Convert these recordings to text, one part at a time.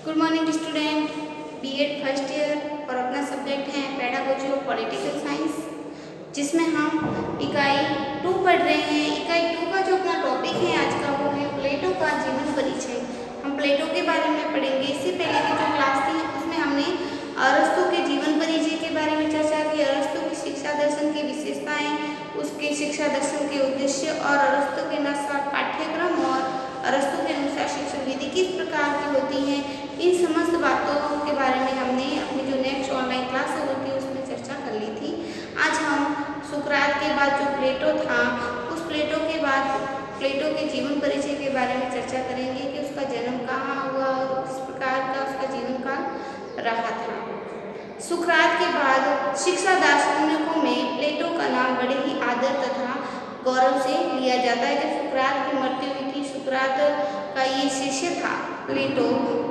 Good morning student. BEd first year और अपना subject है पेडागोजी और पॉलिटिकल साइंस, जिसमें हम इकाई 2 पढ़ रहे हैं। इकाई 2 का जो अपना टॉपिक है आज का वो है प्लेटो का जीवन परिचय। हम प्लेटो के बारे में पढ़ेंगे। इससे पहले की जो क्लास थी उसमें हमने अरस्तु के जीवन परिचय के बारे में चर्चा की, अरस्तु की शिक्षा दर्शन की विशेषताएं, उसके शिक्षा दर्शन के उद्देश्य और अरस्तु के अनुसार पाठ्यक्रम और अरस्तु के अनुसार शिक्षण विधि किस प्रकार की होती है। इन समस्त बातों के बारे में हमने अपनी जो नेक्स्ट ऑनलाइन क्लास होती है उसमें चर्चा कर ली थी। आज हम सुकरात के बाद जो प्लेटो था उस प्लेटो के बाद प्लेटो के जीवन परिचय के बारे में चर्चा करेंगे कि उसका जन्म कहाँ हुआ और किस प्रकार का उसका जीवन काल रहा था। सुकरात के बाद शिक्षा दार्शनिकों में प्लेटो का नाम बड़े ही आदर तथा गौरव से लिया जाता है। जब सुकरात की मृत्यु हुई थी, सुकरात का ये शिष्य था प्लेटो,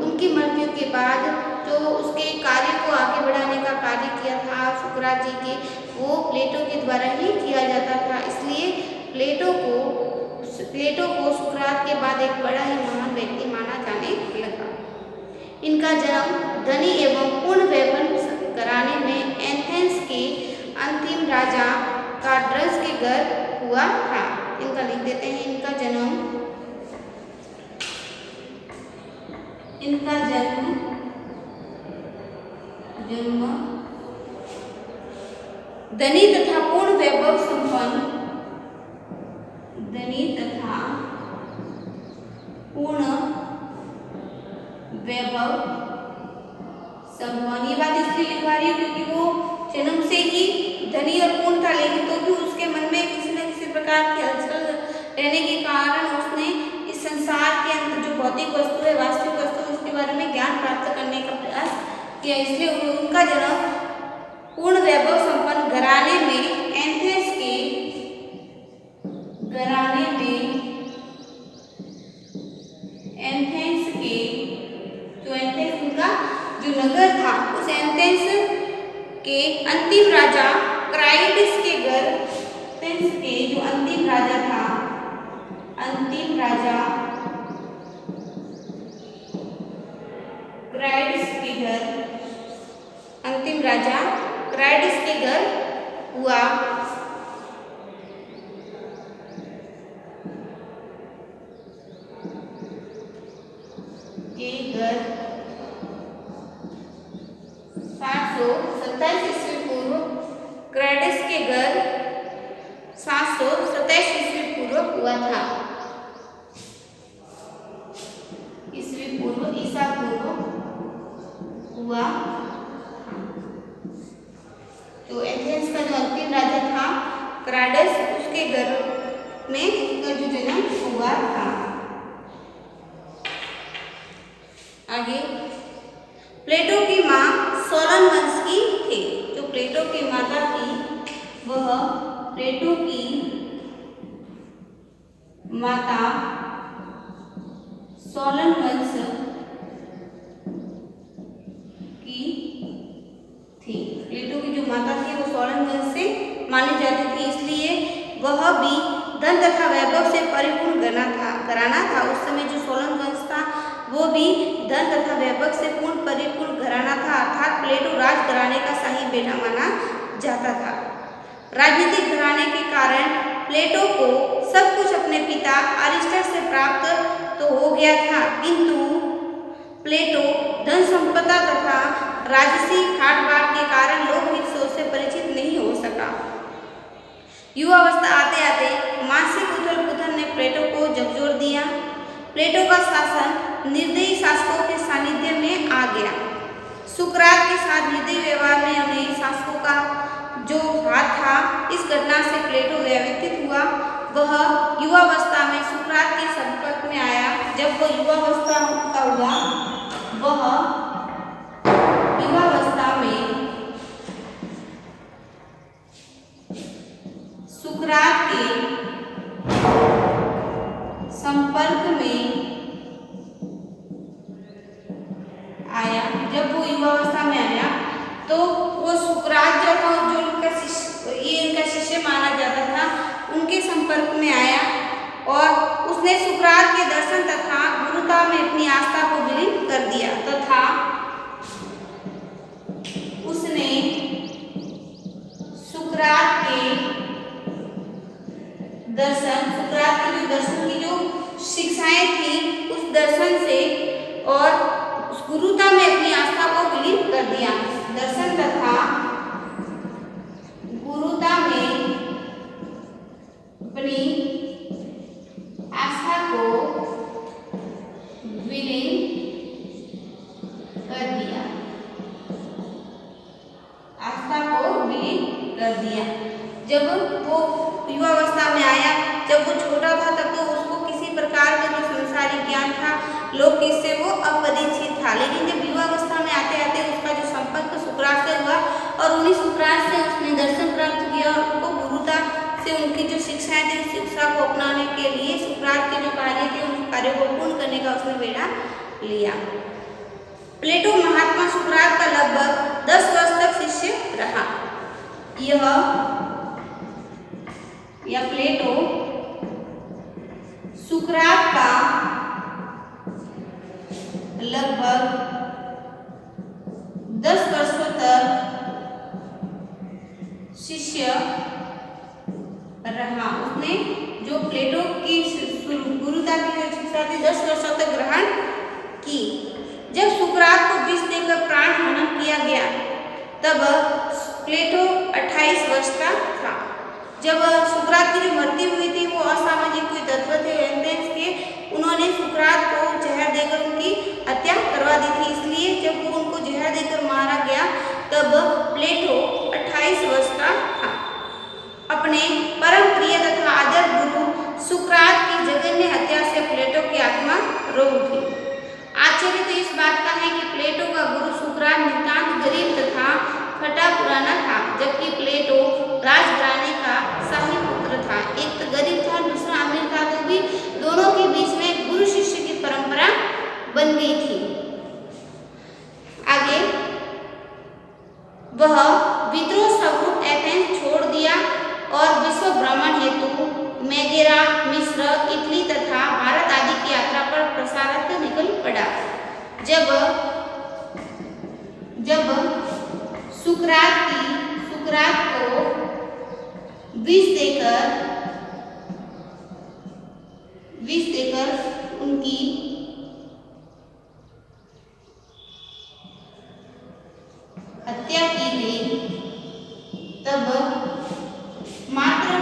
उनकी मृत्यु के बाद जो उसके कार्य को आगे बढ़ाने का कार्य किया था सुकरात जी के, वो प्लेटो के द्वारा ही किया जाता था। इसलिए प्लेटो को सुकरात के बाद एक बड़ा ही महान व्यक्ति माना जाने लगा। इनका जन्म धनी एवं पूर्ण वैभव घराने में एथेंस के अंतिम राजा कार्डस के घर हुआ था। इनका लिख देते हैं। इनका जन्म धनी तथा पूर्ण वैभव संपन्न ये बात इसलिए लिखवा रही हूँ क्योंकि वो जन्म से ही धनी और पूर्ण था, लेकिन तो भी उसके मन में किसी न किसी प्रकार की हलचल रहने के कारण उसने इस संसार के अंदर जो भौतिक वस्तु है, वास्तविक वस्तु है, उसके बारे में ज्ञान प्राप्त करने का प्रयास किया। इसलिए उनका जन्म पूर्ण वैभव संपन्न घराने में एथेंस के उनका जो नगर था उस एथेंस के अंतिम राजा क्राइडिस के घर, एथेंस के जो अंतिम राजा था, अंतिम राजा क्राइडिस के घर हुआ। के घर 727 ईस्वी पूर्व, क्राइडिस के घर 727 ईस्वी पूर्व हुआ था। ईसा पूर्व हुआ। तो एथेंस का जो अंतिम राजा था क्राइडिस, उसके घर में इसका जो जन्म हुआ था। आगे प्लेटो की माँ सोलन वंश की थी। जो प्लेटो की माता थी वह प्लेटो की माता सोलन वंश की थी। प्लेटो की जो माता थी वो सोलन वंश से मानी जाती थी, इसलिए वह भी धन तथा वैभव से परिपूर्ण घराना था। उस समय जो सोलन वंश था वो भी धन तथा वैभव से पूर्ण परिपूर्ण घराना था, अर्थात प्लेटो राज घराने का शाही बेटा माना जाता था। राजनीतिक घराने के कारण प्लेटो को सब कुछ अपने पिता अरिस्टस से प्राप्त तो हो गया था, किंतु प्लेटो धन संपदा तथा राजसी ठाट बाट के कारण लोकहित सोच से परिचित नहीं हो सका। युवावस्था आते आते मानसिक उथल पुथल ने प्लेटो को झकझोर दिया। प्लेटो का शासन निर्दयी शासकों के सानिध्य में आ गया। सुकरात के साथ निर्दयी व्यवहार में उन्हें शासकों का जो हाथ था, इस घटना से प्लेटो व्यथित हुआ। वह युवावस्था में सुकरात के संपर्क में आया। जब वह युवावस्था का हुआ, वह युवावस्था में सुकरात के संपर्क में आया। जब वो युवावस्था में आया तो वो सुकरात जो था, जो इनका शिष्य माना जाता था, उनके संपर्क में आया और उसने सुकरात के दर्शन तथा गुरुता में अपनी आस्था को विलीन कर दिया तथा दर्शन से और गुरुता में अपनी आस्था को विलीन कर दिया। दर्शन तथा गुरुता में अपनी आस्था को विलीन कर दिया। आस्था को विलीन कर दिया। जब वो युवावस्था में आया, जब वो छोटा था तब तो उसको किसी प्रकार का जो संसारिक ज्ञान था, लोक इससे वो अपरिचित था। लेकिन जब युवावस्था में आते आते उसका जो संपर्क सुकरात से हुआ और उन्हीं सुकरात से उसने दर्शन प्राप्त किया और उनको गुरुता से उनकी जो शिक्षाएं थी उस शिक्षा को अपनाने के लिए सुकरात के जो कार्य थे उन कार्यों को पूर्ण करने का उसने बेड़ा लिया। प्लेटो महात्मा सुकरात का लगभग 10 वर्ष तक शिष्य रहा। यह प्लेटो सुकरात का लगभग 10 वर्षों तक शिष्य रहा। उसने जो प्लेटो की गुरुता की जो शिक्षा थी 10 वर्षों तक ग्रहण की। जब सुकरात को विष देकर प्राण हनन किया गया तब प्लेटो 28 वर्ष का था। जब सुकरात की जो मृत्यु हुई थी वो असामाजिक कोई तत्व थे एथेंस के, उन्होंने सुकरात को जहर देकर उनकी हत्या करवा दी थी। इसलिए जब वो उनको जहर देकर मारा गया तब प्लेटो 28 वर्ष का था। अपने परम प्रिय तथा आदर गुरु सुकरात की जघन्य हत्या से प्लेटो की आत्मा रो उठी। आश्चर्य तो इस बात का है कि प्लेटो का गुरु सुकरात नितांत गरीब तथा फटा पुराना था, जबकि प्लेटो राजघराने का शाही पुत्र था। एक तो गरीब था, दूसरा अमीर था, तो भी दोनों के बीच में गुरु शिष्य की परंपरा बन गई थी। आगे वह विद्रोह स्वरूप एथेंस छोड़ दिया और विश्व भ्रमण हेतु मेगेरा, मिस्र, इटली तथा भारत आदि की यात्रा पर प्रसारत निकल पड़ा। जब सुकरात को विष देकर उनकी हत्या की गई तब मात्र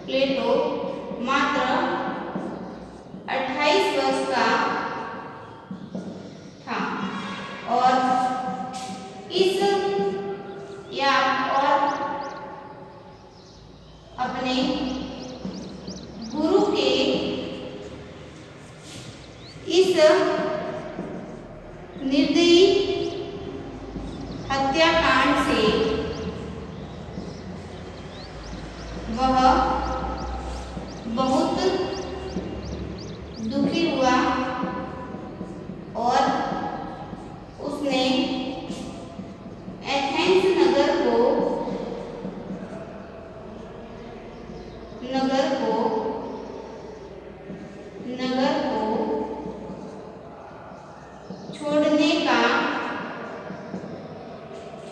प्लेटो मात्र 28 वर्ष का था और अपने गुरु के इस निर्दयी हत्याकांड से वह बहुत दुखी हुआ और उसने एथेंस नगर को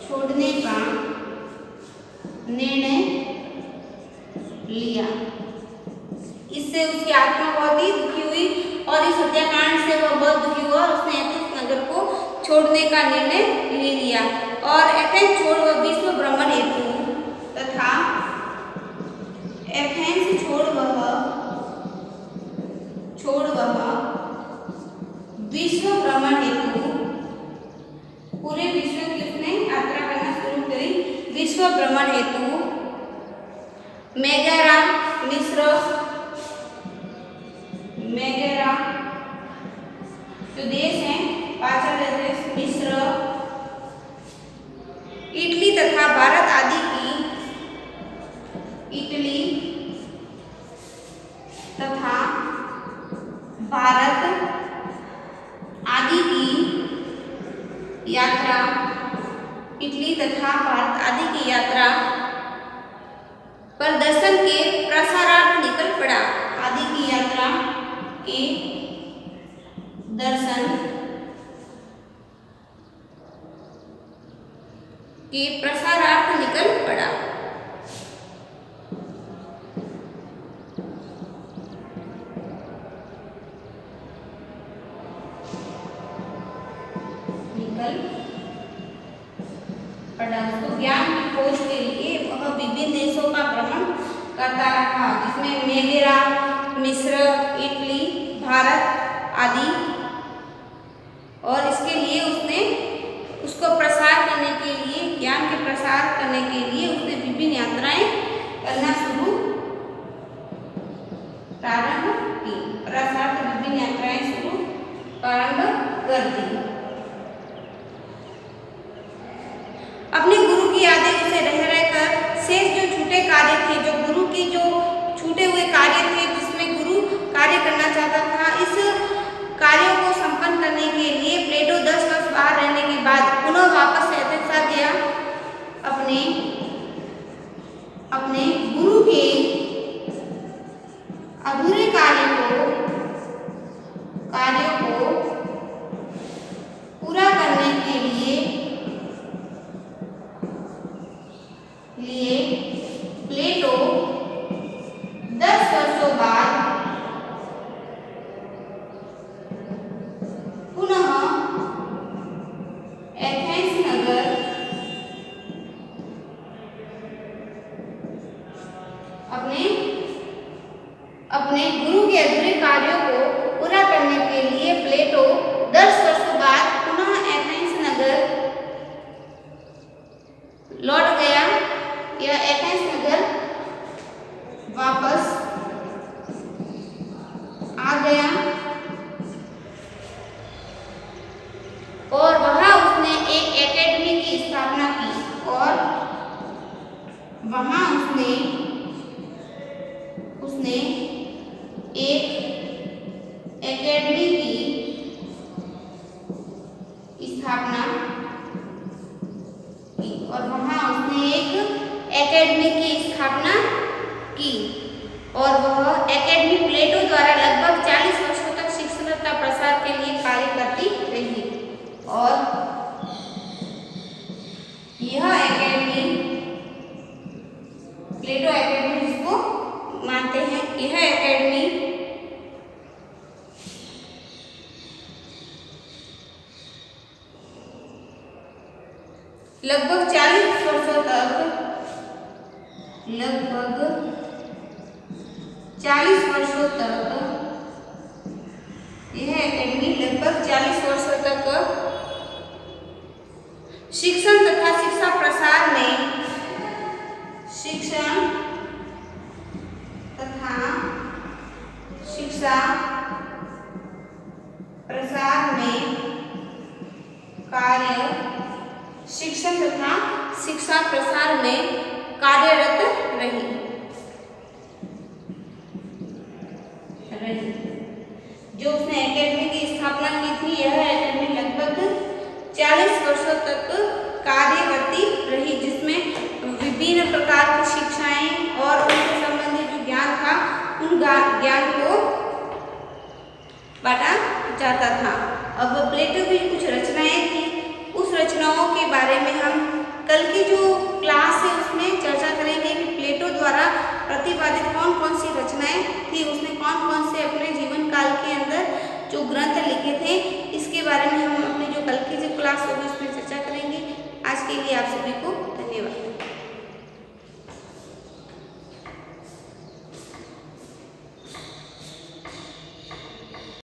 छोड़ने का निर्णय लिया। इससे उसकी आत्मा बहुत ही दुखी हुई और इस हत्याकांड से वह बहुत दुखी हुआ और उसने एथेंस नगर को छोड़ने का निर्णय ले लिया और एथेंस छोड़ वह विश्व भ्रमण हेतु तथा एथेंस छोड़ वह विश्व भ्रमण हेतु पूरे विश्व की उसने यात्रा करना शुरू करी। विश्व भ्रमण हेतु मेगेरा, मिस्र, जो देश हैं पाश्चात्य देश, मिस्र, इटली तथा भारत आदि की यात्रा पर दर्शन के प्रसारार्थ निकल पड़ा। आदि की यात्रा के दर्शन के प्रसारार्थ निकल पड़ा। Technological products. तो ज्ञान की खोज के लिए वह विभिन्न देशों का भ्रमण करता रहा, जिसमें मेगेरा, मिस्र, इटली, भारत आदि। और इसके लिए उसको प्रसार करने के लिए, ज्ञान के प्रसार करने के लिए उसने विभिन्न यात्राएं करना प्रारंभ की, अर्थात विभिन्न यात्राएं प्रारंभ कर दी। अपने गुरु की यादें उसे रह रहकर शेष जो छूटे कार्य थे, जो गुरु की जो छूटे हुए कार्य थे जिसमें गुरु कार्य करना चाहता था, इस कार्यों को संपन्न करने के लिए प्लेटो 10 वर्ष बाहर रहने के बाद पुनः वापस एथेंस आ गया। अपने गुरु के अधूरे कार्यों को पूरा करने के लिए प्लेटो 10 वर्षों बाद पुनः एथेंस नगर अपने गुरु के अधूरे कार्यों को पूरा करने के लिए प्लेटो 10 वर्षों बाद पुनः एथेंस नगर लौट गया। यह एथेंस नगर वापस आ गया और वहां उसने एक एकेडमी की स्थापना की और वहां उसने एक एकेडमी की स्थापना की और वहां उसने एक एकेडमी की स्थापना की और वह एकेडमी प्लेटो द्वारा लगभग 40 वर्षों तक शिक्षा का प्रसार के लिए कार्य करती रही। और यह एकेडमी प्लेटो एकेडमी जिसको मानते हैं, यह एकेडमी लगभग 40 वर्षों तक यह एकेडमी लगभग 40 वर्षों तक शिक्षण तथा शिक्षा प्रसार में कार्यरत रही। जो उसने एकेडमी की स्थापना की थी, यह एकेडमी लगभग 40 वर्षों तक कार्य करती रही, जिसमें विभिन्न प्रकार की शिक्षाएं और उनसे संबंधित जो ज्ञान था उन ज्ञान को बांटा जाता था। अब प्लेटो की कुछ रचनाएं थी, उस रचनाओं के बारे में हम कल की जो क्लास है उसमें चर्चा करेंगे कि प्लेटो द्वारा प्रतिपादित कौन कौन सी रचनाएं थी, उसने कौन कौन से अपने